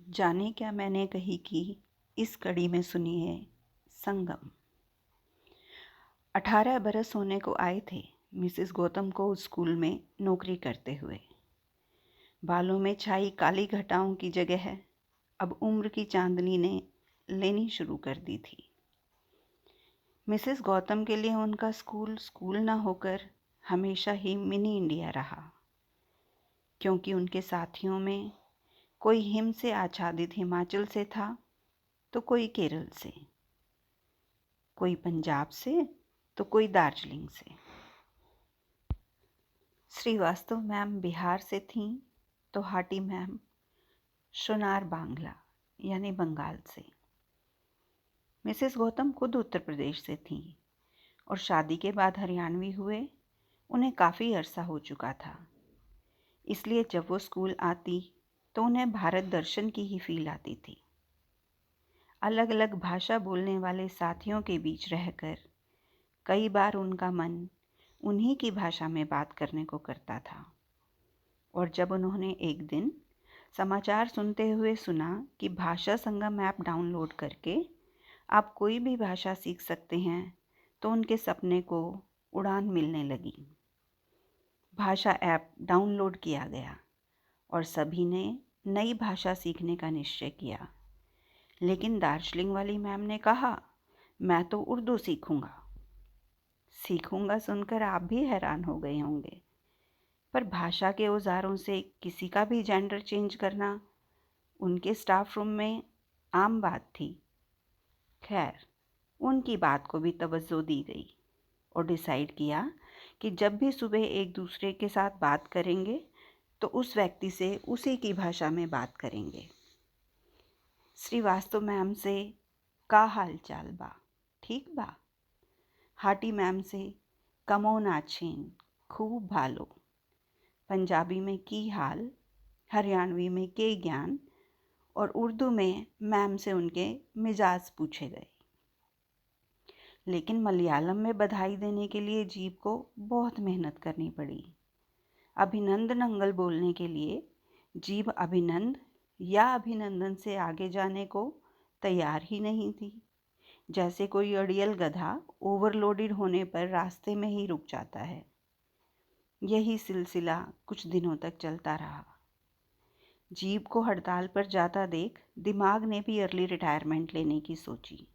जाने क्या मैंने कही कि इस कड़ी में सुनिए संगम। 18 बरस होने को आए थे मिसेस गौतम को स्कूल में नौकरी करते हुए। बालों में छाई काली घटाओं की जगह अब उम्र की चांदनी ने लेनी शुरू कर दी थी। मिसेस गौतम के लिए उनका स्कूल स्कूल न होकर हमेशा ही मिनी इंडिया रहा, क्योंकि उनके साथियों में कोई हिम से आच्छादित हिमाचल से था, तो कोई केरल से, कोई पंजाब से, तो कोई दार्जिलिंग से। श्रीवास्तव मैम बिहार से थीं, तो हाटी मैम सोनार बांग्ला यानी बंगाल से। मिसेस गौतम खुद उत्तर प्रदेश से थीं और शादी के बाद हरियाणवी हुए उन्हें काफ़ी अरसा हो चुका था। इसलिए जब वो स्कूल आती तो उन्हें भारत दर्शन की ही फील आती थी। अलग अलग भाषा बोलने वाले साथियों के बीच रहकर कई बार उनका मन उन्हीं की भाषा में बात करने को करता था। और जब उन्होंने एक दिन समाचार सुनते हुए सुना कि भाषा संगम ऐप डाउनलोड करके आप कोई भी भाषा सीख सकते हैं, तो उनके सपने को उड़ान मिलने लगी। भाषा ऐप डाउनलोड किया गया और सभी ने नई भाषा सीखने का निश्चय किया। लेकिन दार्जिलिंग वाली मैम ने कहा, मैं तो उर्दू सीखूंगा। सीखूंगा सुनकर आप भी हैरान हो गए होंगे, पर भाषा के औजारों से किसी का भी जेंडर चेंज करना उनके स्टाफ रूम में आम बात थी। खैर, उनकी बात को भी तवज्जो दी गई और डिसाइड किया कि जब भी सुबह एक दूसरे के साथ बात करेंगे तो उस व्यक्ति से उसी की भाषा में बात करेंगे। श्रीवास्तव मैम से का हाल चाल बा, ठीक बा। हाटी मैम से कमोन आछेन, खूब भालो। पंजाबी में की हाल, हरियाणवी में के ज्ञान और उर्दू में मैम से उनके मिजाज पूछे गए। लेकिन मलयालम में बधाई देने के लिए जीभ को बहुत मेहनत करनी पड़ी। अभिनंदन बोलने के लिए जीभ अभिनंद या अभिनंदन से आगे जाने को तैयार ही नहीं थी। जैसे कोई अड़ियल गधा ओवरलोडेड होने पर रास्ते में ही रुक जाता है। यही सिलसिला कुछ दिनों तक चलता रहा। जीभ को हड़ताल पर जाता देख दिमाग ने भी अर्ली रिटायरमेंट लेने की सोची।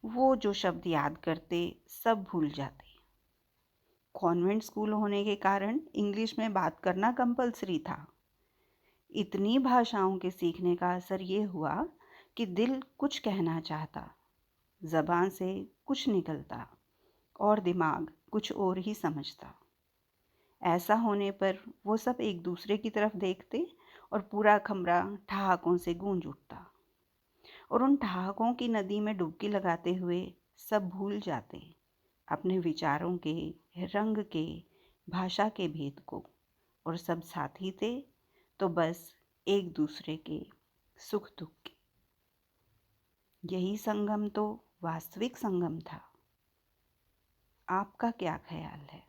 वो जो शब्द याद करते सब भूल जाते। कॉन्वेंट स्कूल होने के कारण इंग्लिश में बात करना कंपलसरी था। इतनी भाषाओं के सीखने का असर ये हुआ कि दिल कुछ कहना चाहता, ज़बान से कुछ निकलता और दिमाग कुछ और ही समझता। ऐसा होने पर वो सब एक दूसरे की तरफ देखते और पूरा कमरा ठहाकों से गूंज उठता और उन ठहाकों की नदी में डुबकी लगाते हुए सब भूल जाते अपने विचारों के, रंग के, भाषा के भेद को। और सब साथी थे तो बस एक दूसरे के सुख दुख के। यही संगम तो वास्तविक संगम था। आपका क्या ख्याल है?